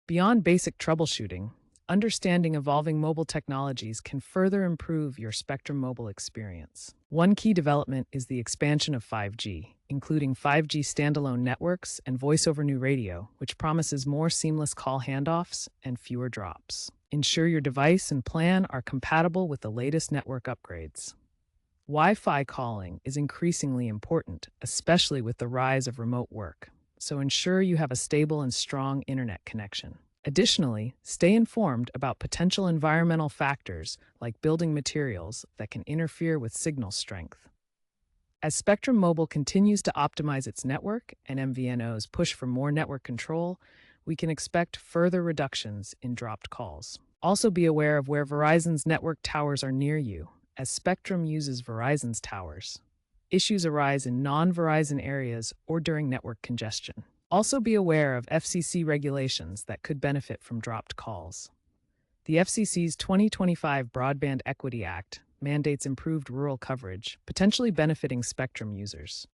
Beyond basic troubleshooting, understanding evolving mobile technologies can further improve your Spectrum Mobile experience. One key development is the expansion of 5G, including 5G standalone networks and voice over new radio, which promises more seamless call handoffs and fewer drops. Ensure your device and plan are compatible with the latest network upgrades. Wi-Fi calling is increasingly important, especially with the rise of remote work, so ensure you have a stable and strong internet connection. Additionally, stay informed about potential environmental factors like building materials that can interfere with signal strength. As Spectrum Mobile continues to optimize its network and MVNOs push for more network control, we can expect further reductions in dropped calls. Also be aware of where Verizon's network towers are near you, as Spectrum uses Verizon's towers. Issues arise in non-Verizon areas or during network congestion. Also be aware of FCC regulations that could benefit from dropped calls. The FCC's 2025 Broadband Equity Act mandates improved rural coverage, potentially benefiting Spectrum users.